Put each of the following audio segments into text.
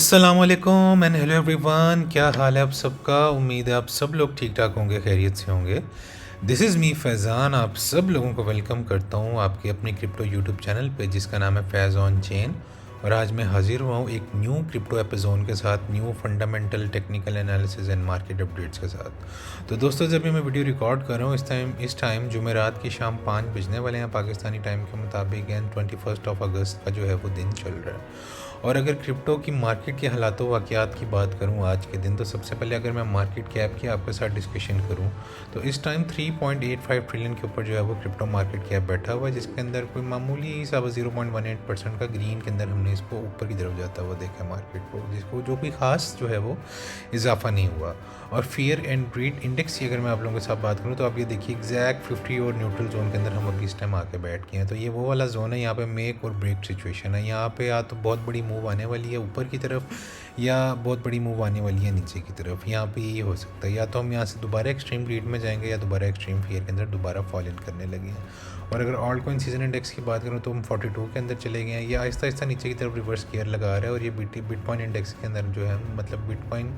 अस्सलामुअलैकुम and hello everyone, क्या हाल है आप सबका। उम्मीद है आप सब लोग ठीक ठाक होंगे, खैरियत से होंगे। दिस इज़ मी फैज़ान, आप सब लोगों को वेलकम करता हूँ आपके अपनी क्रिप्टो यूट्यूब चैनल पे जिसका नाम है फैज़ ऑन चेन। और आज मैं हाजिर हुआ हूँ एक न्यू क्रिप्टो एपिसोड के साथ, new fundamental technical analysis and market updates के साथ। तो दोस्तों, जब भी मैं वीडियो रिकॉर्ड कर रहा हूँ इस टाइम जुमेरात की शाम 5 बजने वाले हैं पाकिस्तानी टाइम के मुताबिक, एंड 21 अगस्त का जो है वो दिन चल रहा है। और अगर क्रिप्टो की मार्केट के हालातों वाक़यात की बात करूँ आज के दिन, तो सबसे पहले अगर मैं मार्केट कैप की आपके साथ डिस्कशन करूँ तो इस टाइम 3.85 ट्रिलियन के ऊपर जो है वो क्रिप्टो मार्केट कैप बैठा हुआ है, जिसके अंदर कोई मामूली सा 0.18% का ग्रीन के अंदर हमने इसको ऊपर की तरफ जाता हुआ देखा मार्केट को, जिसको जो कोई ख़ास जो है वो इजाफा नहीं हुआ। और फियर एंड ग्रीड इंडेक्स की अगर मैं आप लोगों के साथ बात करूँ तो आप ये देखिए एग्जैक्ट 50 और न्यूट्रल जोन के अंदर हम अभी इस टाइम आके बैठ गए हैं। तो ये वो वाला जोन है, यहाँ पे मेक और ब्रेक सिचुएशन है। यहाँ पे या तो बहुत बड़ी मूव आने वाली है ऊपर की तरफ, या बहुत बड़ी मूव आने वाली है नीचे की तरफ। यहाँ पे ये हो सकता है, या तो हम यहाँ से दोबारा एक्सट्रीम ग्रीड में जाएंगे या दोबारा एक्सट्रीम फियर के अंदर दोबारा फॉल इन करने लगे हैं। और अगर ऑल्ट कॉइन सीजन इंडेक्स की बात करूँ तो हम 42 के अंदर चले गए हैं। ये आहिस्ता आहिस्ता नीचे की तरफ रिवर्स गियर लगा रहा है। और ये बिटकॉइन इंडेक्स के अंदर जो है, मतलब बिटकॉइन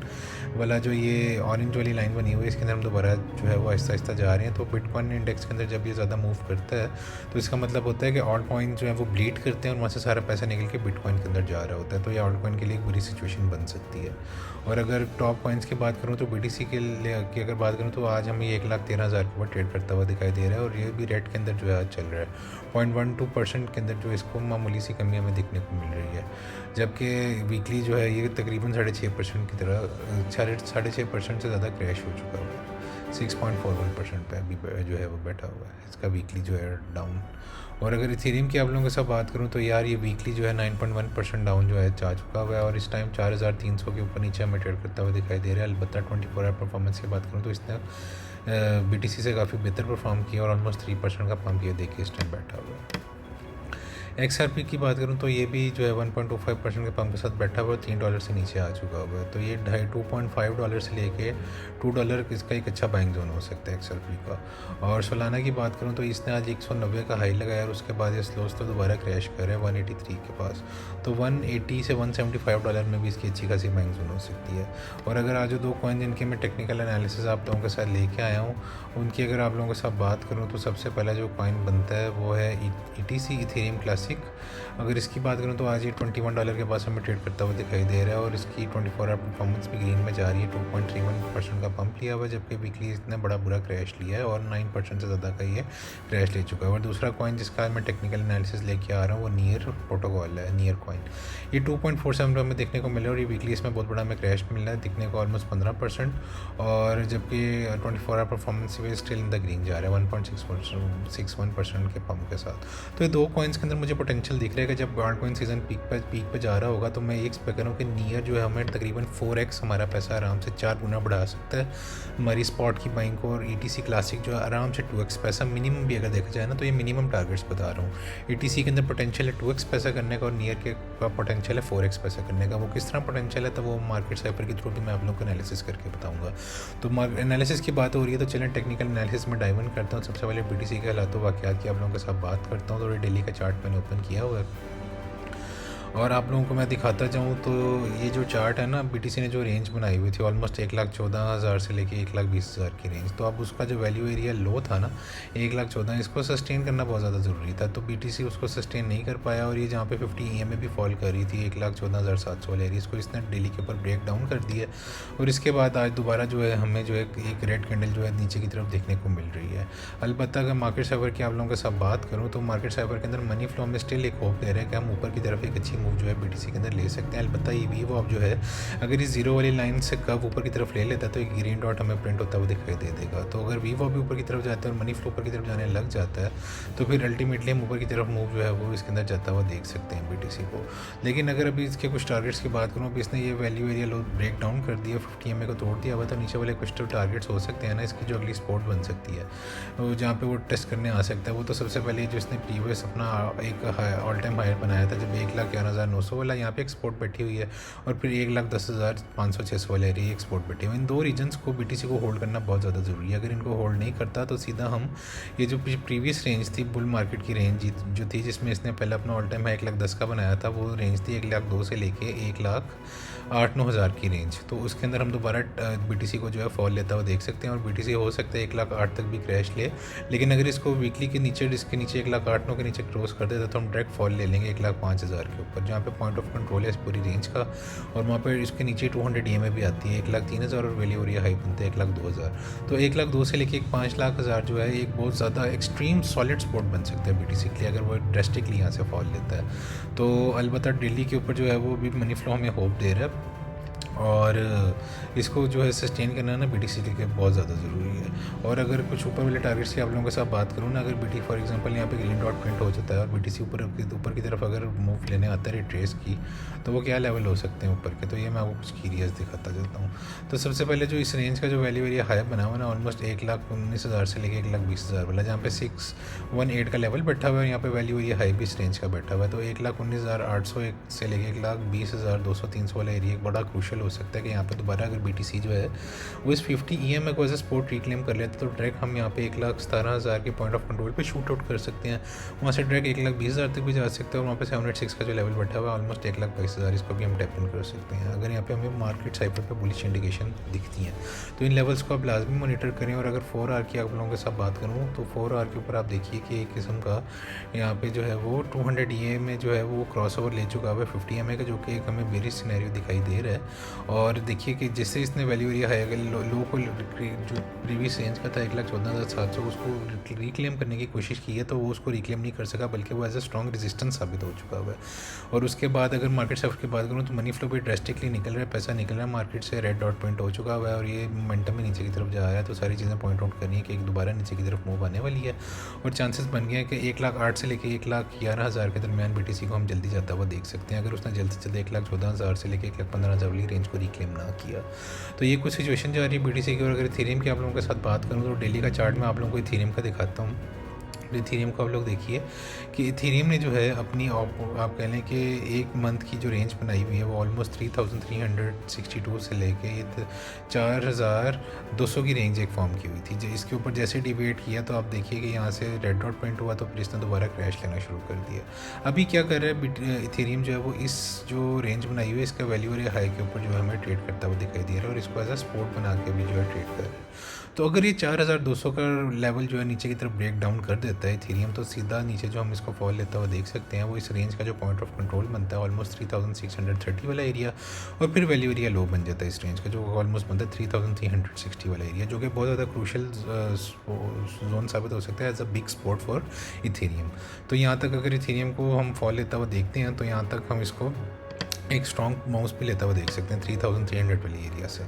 वाला जो ये ऑरेंज वाली लाइन बनी हुई है, इसके अंदर हम दोबारा जो है वो आहिस्ता आहिस्ता जा रहे हैं। तो बिटकॉइन इंडेक्स के अंदर जब ये ज़्यादा मूव करता है तो इसका मतलब होता है कि ऑल्ट कॉइन जो है वो ब्लीड करते हैं और वहाँ से सारा पैसा निकल के बिटकॉइन के अंदर जा रहा होता है। तो ये ऑल्ट कॉइन के लिए एक बुरी सिचुएशन बन सकती है। और अगर टॉप कॉइन्स की बात करूँ तो BTC के लिए की अगर बात करूँ तो आज हमें 1,13,000 के ऊपर ट्रेड करता हुआ दिखाई दे रहा है। और ये भी रेड के अंदर जो है आज चल रहा है। 0.12% के अंदर जो इसको मामूली सी कमी हमें देखने को मिल रही है। जबकि वीकली जो है ये तकरीबन 6.5% की तरह 6.5% से ज़्यादा क्रैश हो चुका हुआ है। 6.41% पे अभी जो है वो बैठा हुआ है इसका वीकली जो है डाउन। और अगर इथेरियम की आप लोगों के साथ बात करूं तो यार ये वीकली जो है 9.1% डाउन जो है जा चुका हुआ है। और इस टाइम 4,300 के ऊपर नीचे हमें ट्रेड करता हुआ दिखाई दे रहा है। अलबत्ता 24 आवर परफॉर्मेंस की बात करूं तो इसने BTC से काफ़ी बेहतर परफॉर्म किया और ऑलमोस्ट 3% का पंप ये देखिए इस टाइम बैठा हुआ है। XRP की बात करूँ तो ये भी जो है 1.25% के पंप के साथ बैठा हुआ है, $3 से नीचे आ चुका हुआ है। तो ये $2.5 से लेके $2 इसका एक अच्छा बाइंग जोन हो सकता है XRP का। और सोलाना की बात करूँ तो इसने आज 190 का हाई लगाया और उसके बाद ये स्लोस तो दोबारा क्रैश कर है 183 के पास। तो 180 से $175 में भी इसकी अच्छी खासी बाइंग जोन हो सकती है। और अगर आज जो दो कॉइन जिनकी मैं टेक्निकल एनालिसिस आप लोगों के साथ लेके आया हूँ उनकी अगर आप लोगों के साथ बात करूँ तो सबसे पहला जो कॉइन बनता है वो है ETC, इथेरियम क्लासिक। अगर इसकी बात करूँ तो आज ये $21 के पास हमें ट्रेड करता हुआ दिखाई दे रहा है। और इसकी 24 आवर परफॉर्मेंस भी ग्रीन में जा रही है। 2.31% का पंप लिया हुआ है, जबकि वीकली इसने बड़ा बुरा क्रैश लिया है और 9% से ज़्यादा का ये क्रैश ले चुका है। और दूसरा कॉइन जिसका मैं टेक्निकल एनालिसिस लेके आ रहा हूँ वो नियर प्रोटोकॉल है, नियर कॉइन। ये 2.47 हमें देखने को मिला है और ये वीकली इसमें बहुत बड़ा हमें क्रैश मिल रहा है, दिखने को ऑलमोस्ट 15%। और जबकि 24 आवर परफॉर्मेंस भी स्टिल इन द ग्रीन जा रहा है 1.61% के पंप के साथ। तो ये दो कॉइन्स के अंदर मुझे पोटेंशियल दिख रहा है कि जब ऑल्ट कॉइन सीजन पीक पे जा रहा होगा तो मैं ये एक्सपेक्ट करूँ कि नियर जो है हमें तकरीबन 4x हमारा पैसा आराम से 4 गुना बढ़ा सकता है हमारी स्पॉट की बाइंग को। और ETC क्लासिक जो है आराम से 2x पैसा मिनिमम भी अगर देखा जाए ना तो ये मिनिमम टारगेट्स बता रहा हूँ। ETC के अंदर पोटेंशियल है 2x पैसा करने का और नियर के का पोटेंशियल है 4x पैसा करने का। वो किस तरह पोटेंशियल है तो वो मार्केट साइपर के थ्रू भी मैं आप लोगों को एनालिसिस करके बताऊँगा। तो एनालिसिस की बात हो रही है तो चलें टेक्निकल एनालिसिस में डाइव इन करता हूँ। सबसे पहले BTC के हालातों वाक़यात की आप लोगों के साथ बात करता हूँ। तो डेली का चार्ट मैंने ओपन किया हुआ है और आप लोगों को मैं दिखाता जाऊँ तो ये जो चार्ट है ना, BTC ने जो रेंज बनाई हुई थी ऑलमोस्ट 1,14,000 से लेके 1,20,000 की रेंज। तो अब उसका जो वैल्यू एरिया लो था ना 1,14,000, इसको सस्टेन करना बहुत ज़्यादा ज़रूरी था। तो BTC उसको सस्टेन नहीं कर पाया और ये जहाँ पे 50 EMA भी फॉल कर रही थी 1,14,700 वाले एरिया, इसको इसने डेली के ऊपर ब्रेक डाउन कर दिया। और इसके बाद आज दोबारा जो है हमें जो है एक रेड कैंडल जो है नीचे की तरफ देखने को मिल रही है। अलबत्ता अगर मार्केट साइबर की आप लोगों के साथ बात करूँ तो मार्केट साइबर के अंदर मनी फ्लो में स्टिल एक होप दे रहे हैं कि हम ऊपर की तरफ एक अच्छी मूव जो है BTC के अंदर ले सकते हैं। अलबत्ता ये भी वो अब जो है अगर इस जीरो वाली लाइन से कब ऊपर की तरफ ले लेता है तो एक ग्रीन डॉट हमें प्रिंट होता हुआ दिखाई दे देगा। तो अगर वीवो भी ऊपर की तरफ जाता है और मनी फ्लो ऊपर की तरफ जाने लग जाता है तो फिर अल्टीमेटली हम ऊपर की तरफ मूव जो है वो इसके अंदर जाता हुआ देख सकते हैं BTC को। लेकिन अगर अभी इसके कुछ टारगेट्स की बात करूँ, अभी इसने ये value area low break down कर दिया, 50 EMA को तोड़ दिया हुआ, तो नीचे वाले कुछ तो टारगेट्स हो सकते हैं ना इसकी जो अगली स्पॉट बन सकती है तो जहाँ पे वो टेस्ट करने आ सकता है। वो तो सबसे पहले जो इसने प्रीवियस अपना एक ऑल टाइम हायर बनाया था जब 11,900 वाला यहाँ पे एक्सपोर्ट बैठी हुई है, और फिर 1,10,500-600 वाला एरिया एक्सपोर्ट बैठी हुई है। इन दो रीजन्स को BTC को होल्ड करना बहुत ज़्यादा ज़रूरी है। अगर इनको होल्ड नहीं करता तो सीधा हम ये जो प्रीवियस रेंज थी बुल मार्केट की रेंज जो थी, जिसमें इसने पहले अपना ऑल टाइम 1,10,000 का बनाया था, वो रेंज थी 1,02,000 से लेके 1,08,000-9,000 की रेंज। तो उसके अंदर हम दोबारा BTC को जो है फॉल लेता हुआ देख सकते हैं, और BTC हो सकता है 1,08,000 तक भी क्रैश ले। लेकिन अगर इसको वीकली के नीचे, इसके नीचे 1,08,900 के नीचे क्रॉस कर देता तो हम डायरेक्ट फॉल ले लेंगे 1,05,000 के ऊपर, जहाँ पे पॉइंट ऑफ कंट्रोल है इस पूरी रेंज का। और वहाँ पर इसके नीचे 200 EMA भी आती है, 1,03,000 और वैल्यू एरिया हाई बनते हैं 1,02,000। तो 1,02,000 से लेके 5,00,000 जो है एक बहुत ज़्यादा एक्सट्रीम सॉलिड स्पॉट बन सकता है BTC के लिए, अगर वो ड्रेस्टिकली यहाँ से फॉल लेता है। तो अलबत्ता डेली के ऊपर जो है वो भी मनी फ्लो हमें होप दे रहा है, और इसको जो है सस्टेन करना ना BTC के लिए बहुत ज़्यादा ज़रूरी है। और अगर कुछ ऊपर वाले टारगेट्स की आप लोगों के साथ बात करूँ ना, अगर BT फॉर एग्जांपल यहाँ पे ग्रीन डॉट प्रिंट हो जाता है और BTC ऊपर की तरफ अगर मूव लेने आता है रिट्रेस की, तो वो क्या लेवल हो सकते हैं ऊपर के, तो ये मैं आपको कुछ कीरियस दिखाता जाता हूँ। तो सबसे पहले जो इस रेंज का जो वैल्यू एरिया हाई बना हुआ ना, ऑलमोस्ट 1,19,000 से लेकर 1,20,000 वाला, जहाँ पे 618 का लेवल बैठा हुआ है, यहाँ पे वैल्यू एरिया हाई भी इस रेंज का बैठा हुआ है। तो 1,19,800 से लेकर 1,20,200-300 वाला एरिया एक बड़ा क्रूशल हो सकता है कि यहाँ पे दोबारा अगर BTC जो है वो इस 50 EMA को एज ए सपोर्ट रिक्लेम कर लेते तो डायरेक्ट हम यहाँ पे 1,17,000 के पॉइंट ऑफ कंट्रोल पे शूट आउट कर सकते हैं। वहाँ से डायरेक्ट 1,20,000 तक भी जा सकते हैं, और वहाँ पे 706 का जो लेवल बैठा हुआ है ऑलमोस्ट 1,22,000, इसको भी हम टैप इन कर सकते हैं अगर यहाँ पे हमें मार्केट साइड पे बुलिश इंडिकेशन दिखती हैं। तो इन लेवल्स को आप लाजमी मॉनिटर करें। और अगर 4 आवर की आप लोगों के साथ बात करूँ तो 4 आवर के ऊपर आप देखिए कि एक किस्म का यहाँ पे जो है वो 200 EMA जो है वो क्रॉस ओवर ले चुका हुआ है 50 EMA का, जो कि एक हमें बेरिश सिनेरियो दिखाई दे रहा है। और देखिए कि जिससे इसने वैल्यू एरिया हाई अगर लो को जो प्रीवियस रेंज का था 1,14,700 उसको रिक्लेम करने की कोशिश की है, तो वो उसको रिक्लेम नहीं कर सका, बल्कि वो एज अ स्ट्रॉन्ग रेजिस्टेंस साबित हो चुका हुआ है। और उसके बाद अगर मार्केट सेफ्ट की बात करूँ तो मनी फ्लो भी ड्रेस्टिकली निकल रहा है, पैसा निकल रहा है मार्केट से, रेड डॉट पॉइंट हो चुका हुआ है, और ये मोमेंटम में नीचे की तरफ जा रहा है। तो सारी चीज़ें पॉइंट आउट करनी है कि एक दोबारा नीचे की तरफ मूव आने वाली है, और चांसेस बन गए हैं कि 1,08,000 से लेकर 1,11,000 के दरमियान BTC को हम जल्दी जाता हुआ देख सकते हैं, अगर उसने जल्द से जल्द 1,14,000 से लेकर 1,15,000 वाली रेंज को रिक्लेम ना किया। तो ये कुछ सिचुएशन जा रही है BTC की। और अगर इथेरियम की आप लोगों के साथ बात करूँ तो डेली का चार्ट में आप लोगों को इथेरियम का दिखाता हूँ। इथेरियम को आप लोग देखिए कि इथेरियम ने जो है अपनी आप कह लें कि एक मंथ की जो रेंज बनाई हुई है वो ऑलमोस्ट 3,362 से लेके 4,200 की रेंज एक फॉर्म की हुई थी। जो इसके ऊपर जैसे डिबेट किया तो आप देखिए कि यहाँ से रेड डॉट पॉइंट हुआ तो फिर इसने दोबारा क्रैश लेना शुरू कर दिया। अभी क्या कर रहा है इथेरियम जो है वो इस जो रेंज बनाई हुई है इसका वैल्यू एरिया हाई के ऊपर जो है हमें ट्रेड करता हुआ दिखाई दे रहा है, और इसको एज अ सपोर्ट बना के भी जो है ट्रेड कर रहा है। तो अगर ये 4,200 का लेवल जो है नीचे की तरफ ब्रेक डाउन कर देता है इथेरियम, तो सीधा नीचे जो हम इसको फॉल लेता हुआ देख सकते हैं वो इस रेंज का जो पॉइंट ऑफ कंट्रोल बनता है ऑलमोस्ट 3,630 वाला एरिया, और फिर वैल्यू एरिया लो बन जाता है इस रेंज का जो ऑलमोस्ट बनता है 3,360 वाला एरिया, जो कि बहुत ज़्यादा क्रूशल जोन साबित हो सकता है as a big spot for Ethereum. तो यहाँ तक अगर इथेरियम को हम फॉल लेता हुआ देखते हैं तो यहाँ तक हम इसको एक स्ट्रॉन्ग माउस भी लेता हुआ देख सकते हैं 3,300 वाली एरिया से।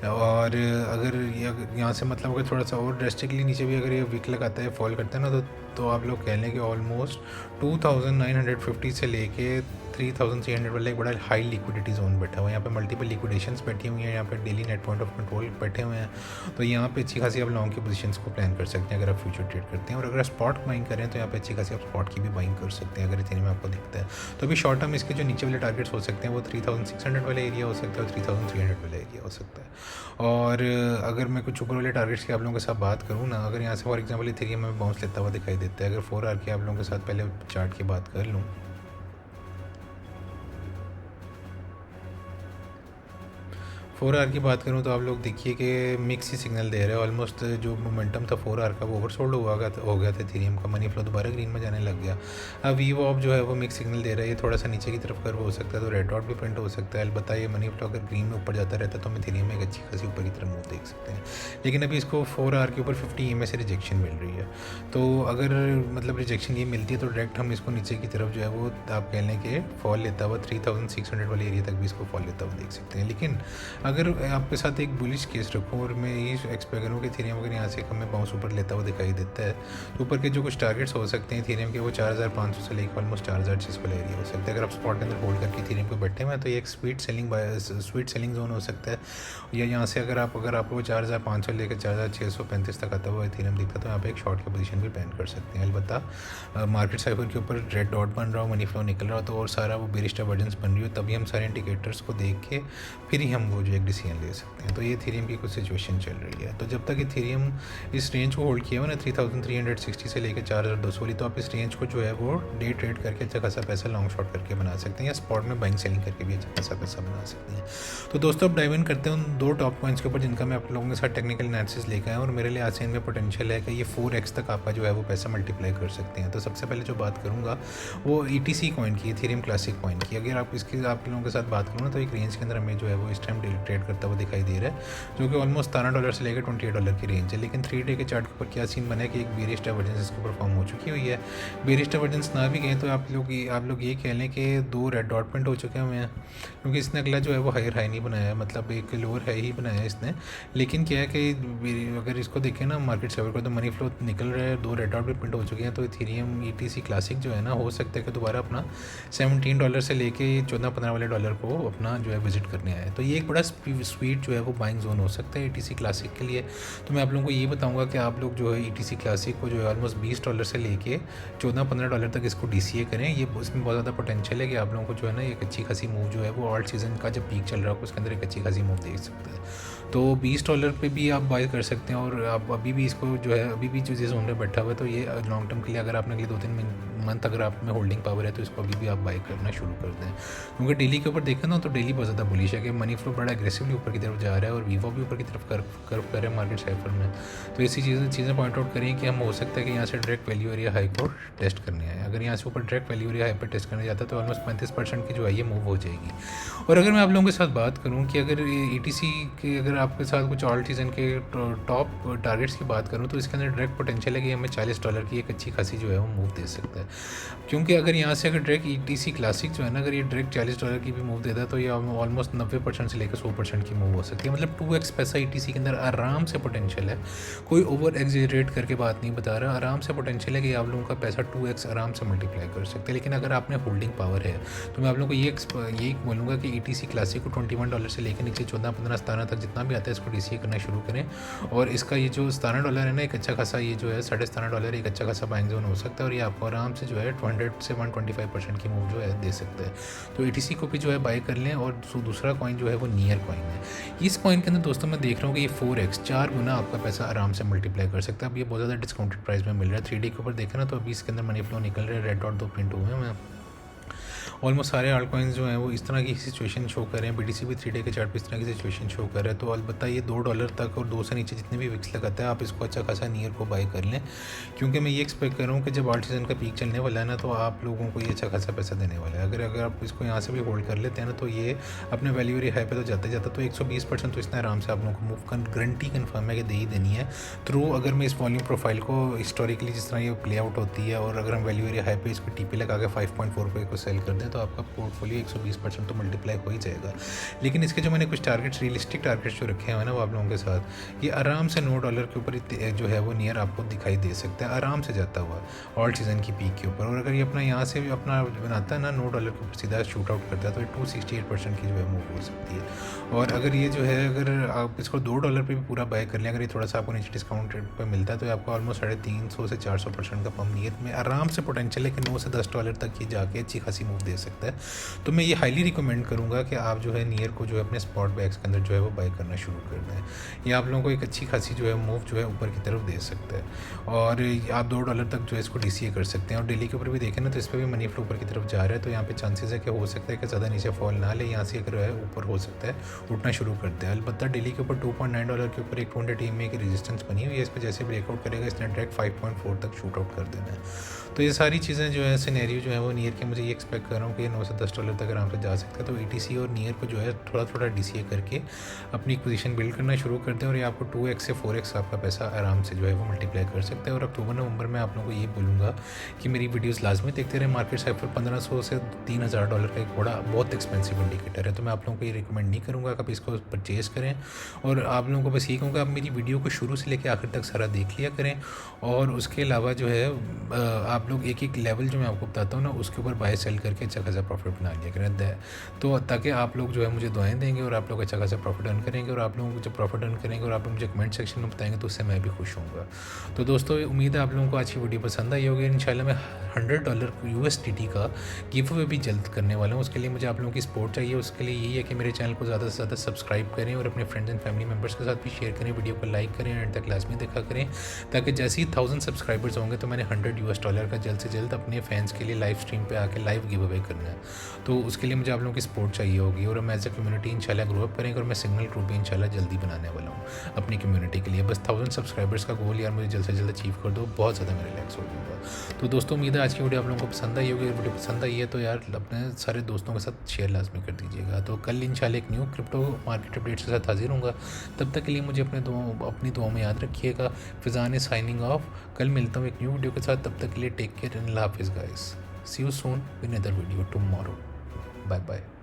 और अगर यहाँ से मतलब अगर थोड़ा सा और ड्रेस्टिकली नीचे भी अगर ये वीक लगाता है फॉल करता है ना तो आप लोग कह लें कि ऑलमोस्ट 2,950 से लेके 3,300 वाला एक बड़ा हाई लिक्विडिटी जोन बैठा हुआ है। यहाँ पे मल्टीपल लिक्विडेशंस बैठी हुई हैं, यहाँ पे daily net point of control बैठे हुए हैं। तो यहाँ पे अच्छी खासी आप लॉन्ग की पोजीशंस को प्लान कर सकते हैं अगर आप फ्यूचर ट्रेड करते हैं। और अगर आप स्पॉट बाइंग करें तो यहाँ पे अच्छी खासी आप स्पॉट की भी बाइंग कर सकते हैं अगर इतने में आपको दिखता है। तो अभी शॉर्ट टर्म इसके जो नीचे वाले टारगेट्स हो सकते हैं वो 3,600 वाला एरिया हो सकता है और 3,300 वाला एरिया हो सकता है। और अगर मैं कुछ ऊपर वाले टारगेट्स की आप लोगों के साथ बात करूँ ना, अगर यहाँ से फॉर एग्जाम्पल इथेरियम में बाउंस लेता हुआ दिखाई देता है, अगर 4 आवर की आप लोगों के साथ पहले चार्ट की बात कर लूँ, 4 आवर की बात करूँ तो आप लोग देखिए कि मिक्स ही सिग्नल दे रहे हैं। ऑलमोस्ट जो मोमेंटम था 4 आवर का वो ओवरसोल्ड हो गया था इथेरियम का, मनी फ्लो दोबारा ग्रीन में जाने लग गया। अब वीवो ऑफ जो है वो मिक्स सिग्नल दे रहा है, ये थोड़ा सा नीचे की तरफ कर्व हो सकता है तो रेड डॉट भी प्रिंट हो सकता है। अलबत्ता ये मनी फ्लो अगर ग्रीन में ऊपर जाता रहता तो हम इथेरियम में एक अच्छी खासी ऊपर की तरफ मूव देख सकते हैं। लेकिन अभी इसको 4 आवर के ऊपर 50 EMA से रिजेक्शन मिल रही है। तो अगर मतलब रिजेक्शन ये मिलती है तो डायरेक्ट हम इसको नीचे की तरफ जो है वो आप कह लें कि फॉल लेता हुआ 3,600 वाले एरिया तक भी इसको फॉल लेता हुआ देख सकते हैं। लेकिन अगर आपके साथ एक बुलिश केस रखूँ और मैं ये एक्सपेक्ट करूँ कि इथेरियम अगर यहाँ से हमें बाउंस ऊपर लेता हुआ दिखाई देता है तो ऊपर के जो कुछ टारगेट्स हो सकते हैं इथेरियम के वो 4,500 से लेकर ऑलमोस्ट 4,600 वाला एरिया हो सकता है। अगर आप स्पॉट के अंदर होल्ड करके इथेरियम को बैठे हुए हैं तो ये एक स्वीट सेलिंग जोन हो सकता है। या यहाँ से अगर आपको 4,500 से लेकर 4635 तक आता हुआ इथेरियम दिखता है, तो यहाँ पे एक शॉर्ट की पोजीशन भी प्लान कर सकते हैं। अलबत्ता मार्केट साइफर के ऊपर रेड डॉट बन रहा हो, मनी फ्लो निकल रहा हो, तो और सारा वो बेरिश डाइवर्जेंस बन रही हो, तभी हम सारे इंडिकेटर्स को देख के फिर ही हम वो जो एक डिसीजन ले सकते हैं। तो ये इथेरियम की कुछ सिचुएशन चल रही है। तो जब तक इथेरियम इस रेंज को होल्ड किया हुआ ना 3360 से लेकर 4200 वाली, तो आप इस रेंज को जो है वो डे ट्रेड करके अच्छा खासा पैसा लॉन्ग शॉर्ट करके बना सकते हैं, या स्पॉट में बाइंग सेलिंग करके भी अच्छा खासा पैसा बना सकते हैं। तो दोस्तों अब डाइव इन करते हैं उन 2 टॉप पॉइंट्स के ऊपर जिनका मैं आप लोगों के साथ टेक्निकल एनालिसिस लेकर आया, और मेरे लिए आज से इनमें पोटेंशियल है कि ये 4x तक आपका जो है वो पैसा मल्टीप्लाई कर सकते हैं। तो सबसे पहले जो बात करूँगा वो ETC कॉइन की, इथेरियम क्लासिक कॉइन की। अगर आप इसकी आप लोगों के साथ बात करूँ ना, तो एक रेंज के अंदर हमें जो है वो इस टाइम ट्रेड करता हुआ दिखाई दे रहा है, जो कि ऑलमोस्ट $17 से लेकर $28 की रेंज है। लेकिन 3 डे के चार्ट के ऊपर क्या सीन बना है कि एक बेरिश डाइवर्जेंस इसके ऊपर फॉर्म हो चुकी हुई है। बेरिश डाइवर्जेंस ना भी गए तो आप लोग ये कह लें कि 2 रेड डॉट पॉइंट हो चुके हुए हैं, क्योंकि इसने अगला जो है वो हायर हाई नहीं बनाया है, मतलब एक लोअर हाई ही बनाया है इसने। लेकिन क्या है कि अगर इसको देखें ना मार्केट सेवर को, तो मनी फ्लो निकल रहा है, 2 रेड डॉट भी प्रिंट हो चुके हैं। तो इथेरियम ETC क्लासिक जो है ना, हो सकता है कि दोबारा अपना $17 से लेके 14-15 वाले डॉलर को अपना जो है विजिट करने आए। तो ये एक बड़ा स्वीट जो है वो बाइंग जोन हो सकता है ETC क्लासिक के लिए। तो मैं आप लोगों को ये बताऊंगा कि आप लोग जो है ETC क्लासिक को जो है ऑलमोस्ट $20 से लेके $14-15 तक इसको DCA करें। ये इसमें बहुत ज़्यादा पोटेंशियल है कि आप लोगों को जो है ना एक अच्छी खासी मूव जो है वो ऑल्ट सीजन का जब पीक चल रहा हो उसके अंदर एक अच्छी खासी मूव देख सकते हैं। तो $20 पे भी आप बाय कर सकते हैं, और आप अभी भी इसको जो है अभी भी जो जोन में बैठा हुआ है, तो ये लॉन्ग टर्म के लिए अगर आपने अगले 2-3 मंथ अगर आप में होल्डिंग पावर है तो इसको अभी भी आप बाय करना शुरू कर दें। क्योंकि डेली के ऊपर देखें ना तो डेली बहुत ज़्यादा बुलिश है कि मनी फ्लो बड़ा एग्रेसिवली ऊपर की तरफ जा रहा है, और वीवो भी ऊपर की तरफ कर्व कर रहे हैं मार्केट साइफर में। तो ऐसी चीज़ें पॉइंट आउट करें कि हम हो सकता है कि यहाँ से डायरेक्ट वैल्यू एरिया हाई को टेस्ट करने आए। अगर यहाँ से ऊपर डायरेक्ट वैल्यू एरिया हाई पर टेस्ट करने जाता है तो ऑलमोस्ट 35% की जो है ये मूव हो जाएगी। और अगर मैं आप लोगों के साथ बात करूँ कि अगर ETC के अगर आपके साथ कुछ ऑल्ट सीजन के टॉप टारगेट्स की बात करूँ, तो इसके अंदर डायरेक्ट पोटेंशियल है कि हमें $40 की एक अच्छी खासी जो है वो मूव दे सकता है। क्योंकि अगर यहाँ से अगर डायरेक्ट ETC क्लासिक जो है ना, अगर ये डायरेक्ट $40 की भी मूव देता है तो ये ऑलमोस्ट 90% से लेकर 100% की मूव हो सकती है। मतलब 2x पैसा ETC के अंदर आराम से पोटेंशियल है। कोई ओवर एग्जेजरेट करके बात नहीं बता रहा, आराम से पोटेंशियल है कि आप लोगों का पैसा 2x आराम से मल्टीप्लाई कर सकते हैं। लेकिन अगर आपने होल्डिंग पावर है तो मैं आप लोगों को ये बोलूँगा कि ETC क्लासिक को $21 से लेकर नीचे 14, 15, 17 तक जितना भी आता है इसको DCA करना शुरू करें। और इसका ये जो $17 है ना, एक अच्छा खासा ये जो है $17.5 एक अच्छा खासा बाइंग जोन हो सकता है, और ये आपको आराम से जो है 200 से 125% की मूव जो है दे सकता है। तो ETC को भी जो है बाय कर लें। और दूसरा कॉइन जो है वो नियर कॉइन है। इस कॉइन के अंदर दोस्तों मैं देख रहा हूँ कि ये 4x 4 गुना आपका पैसा आराम से मल्टीप्लाई कर सकता है। अब ये बहुत ज़्यादा डिस्काउंटेड प्राइस में मिल रहा है। 3 डे के ऊपर देखें ना तो अभी इसके अंदर मनी फ्लो निकल रहे हैं, रेड डॉट 2 प्रिंट हुए हैं। ऑलमोस्ट सारे आल्ट कॉइन्स जो हैं वो इस तरह की सिचुएशन शो कर रहे हैं। BTC भी 3 डे के चार्ट पे इस तरह की सिचुएशन शो कर रहा है। तो अलबत्ता ये $2 तक और 2 से नीचे जितने भी विक्स लगाता है आप इसको अच्छा खासा नियर को बाय कर लें, क्योंकि मैं ये एक्सपेक्ट कर रहा हूँ कि जब आल्ट सीजन का पीक चलने वाला है ना, तो आप लोगों को ये अच्छा खासा पैसा देने वाला है। अगर आप इसको यहाँ से भी होल्ड कर लेते हैं ना, तो ये अपने वैल्यू एरिया हाई पे तो जाते जाता तो 120% तो इसने आराम से आप लोगों को मूव गारंटी कन्फर्म है कि दे ही देनी है थ्रू। अगर मैं इस वॉल्यूम प्रोफाइल को हिस्टोरिकली जिस तरह ये प्ले आउट होती है, और अगर हम वैल्यू एरिया हाई पे इसको TP लगा के 5.4 पे को सेल कर दें, तो आपका पोर्टफोलियो 120% तो मल्टीप्लाई हो ही जाएगा। लेकिन इसके जो मैंने कुछ टारगेट्स, रियलिस्टिक टारगेट्स जो रखे हैं ना वो आप लोगों के साथ, ये आराम से $9 के ऊपर जो है वो नियर आपको दिखाई दे सकता है, आराम से जाता हुआ ऑल्ट सीजन की पीक के ऊपर। और अगर ये अपना यहाँ से भी अपना बनाता है ना $9 के ऊपर सीधा शूट आउट करता है, तो ये 268% की जो है मूव हो सकती है। और अगर ये जो है अगर आप इसको $2 पे भी पूरा बाय कर लें, अगर ये थोड़ा सा आपको नीचे डिस्काउंट रेट पर मिलता है, तो आपको ऑलमोस्ट 350 से 400% का पम्प नियर में आराम से पोटेंशियल है कि $9 से $10 तक ये जाके अच्छी खासी मूव दे सकता है। तो मैं ये हाईली रिकमेंड करूँगा कि आप जो है नियर को जो है अपने स्पॉट बैग्स के अंदर जो है वो बाय करना शुरू कर दें। ये आप लोगों को एक अच्छी खासी जो है मूव जो है ऊपर की तरफ दे सकता है, और आप $2 तक जो है इसको DCA कर सकते हैं। और डेली के ऊपर भी देखें ना तो इस पर भी मनी फ्लो ऊपर की तरफ जा रहा है, तो यहाँ पे चांसेस है कि हो सकता है कि ज़्यादा नीचे फॉल ना ले, यहाँ से अगर है ऊपर हो सकता है उठना शुरू कर दे। अलबत्ता डेली के ऊपर $2.9 के ऊपर एक 200 EMA की रेजिस्टेंस बनी हुई है, इस पर जैसे ब्रेकआउट करेगा इसने डायरेक्ट 5.4 तक शूट आउट कर देना है। तो ये सारी चीज़ें जो है सिनेरियो जो है वो नियर के मुझे ये एक्सपेक्ट कर रहा हूँ कि $9 से $10 तक आराम से जा सकता है। तो ETC और नियर को जो है थोड़ा थोड़ा DCA करके अपनी पोजीशन बिल्ड करना शुरू करते हैं, और ये आपको 2x से 4x आपका पैसा आराम से जो है वो मल्टीप्लाई कर सकते हैं। और अक्टूबर नवंबर में आप लोगों को ये बोलूँगा कि मेरी वीडियोस लाजमी देखते रहे। मार्केट साइफर $1500 से $3000 का एक बड़ा बहुत एक्सपेंसिव इंडिकेटर है, तो मैं आप लोगों को ये रिकमेंड नहीं करूँगा कि आप इसको परचेज़ करें। और आप लोगों को बस ये कहूँगा आप मेरी वीडियो को शुरू से लेकर आखिर तक सारा देख लिया करें, और उसके अलावा जो है आप लोग एक एक लेवल जो मैं आपको बताता हूँ ना उसके ऊपर बाय सेल करके अच्छा खासा प्रॉफिट बना लिया करें। तो ताकि आप लोग जो है मुझे दुआएं देंगे और आप लोग अच्छा खासा प्रॉफिट अर्न करेंगे, और आप लोग जब प्रॉफिट अर्न करेंगे और आप लोग मुझे कमेंट सेक्शन में बताएंगे तो उससे मैं भी खुश होऊंगा। तो दोस्तों, उम्मीद है आप लोगों को आज की वीडियो पसंद आई होगी। इंशाल्लाह मैं $100 USDT का गिव अवे भी जल्द करने वाला हूँ। उसके लिए मुझे आप लोगों की सपोर्ट चाहिए। उसके लिए यही है कि मेरे चैनल को ज़्यादा से ज़्यादा सब्सक्राइब करें और अपने फ्रेंड्स एंड फैमिली मेम्बर्स के साथ भी शेयर करें, वीडियो को लाइक करें, एंड तक लाजमी देखा करें, ताकि जैसे ही 1000 सब्सक्राइबर्स होंगे तो मैंने $100 का जल्द से जल्द अपने फैंस के लिए लाइव स्ट्रीम पे आके लाइव गिव अवे करना है। तो उसके लिए मुझे आप लोगों की सपोर्ट चाहिए होगी, और हम एज अ कम्युनिटी इंशाल्लाह ग्रो अप करेंगे, और मैं सिग्नल ग्रुप भी इंशाल्लाह जल्दी बनाने वाला हूँ अपनी कम्युनिटी के लिए। बस 1000 सब्सक्राइबर्स का गोल यार मुझे जल्द से जल्द अचीव कर दो, बहुत ज़्यादा मैं रिलैक्स हो जाऊँगा। तो दोस्तों, उम्मीद है आज की वीडियो आप लोगों को पसंद आई होगी। वीडियो पसंद आई है तो यार अपने सारे दोस्तों के साथ शेयर लाजमी कर दीजिएगा। तो कल इंशाल्लाह एक न्यू क्रिप्टो मार्केट अपडेट्स के साथ हाजिर होऊंगा। तब तक के लिए मुझे अपनी दुआओं में याद रखिएगा। फ़िज़ान इज़ साइनिंग ऑफ। कल मिलता हूँ एक न्यू वीडियो के साथ। तब तक के लिए टेक केयर एंड अल्लाह हाफिज़ guys. See you soon with another video tomorrow. Bye bye.